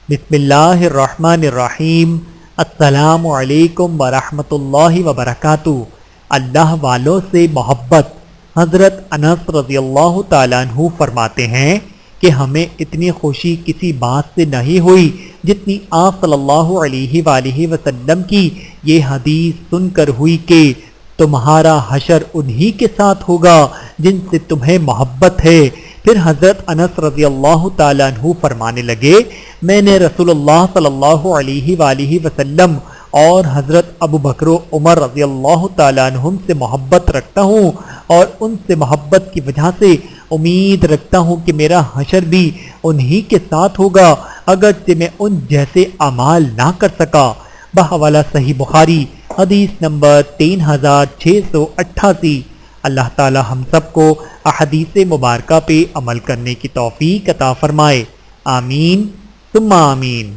بسم اللہ الرحمن الرحیم۔ السلام علیکم ورحمۃ اللہ وبرکاتہ۔ اللہ والوں سے محبت۔ حضرت انس رضی اللہ تعالیٰ عنہ فرماتے ہیں کہ ہمیں اتنی خوشی کسی بات سے نہیں ہوئی جتنی آپ صلی اللہ علیہ وآلہ وسلم کی یہ حدیث سن کر ہوئی کہ تمہارا حشر انہی کے ساتھ ہوگا جن سے تمہیں محبت ہے۔ پھر حضرت انس رضی اللہ تعالیٰ عنہ فرمانے لگے، میں نے رسول اللہ صلی اللہ علیہ وآلہ وسلم اور حضرت ابو بکر و عمر رضی اللہ تعالیٰ عنہم سے محبت رکھتا ہوں اور ان سے محبت کی وجہ سے امید رکھتا ہوں کہ میرا حشر بھی انہی کے ساتھ ہوگا اگرچہ میں ان جیسے اعمال نہ کر سکا۔ بحوالہ صحیح بخاری حدیث نمبر 3688۔ اللہ تعالی ہم سب کو احادیث مبارکہ پہ عمل کرنے کی توفیق عطا فرمائے، آمین ثم آمین۔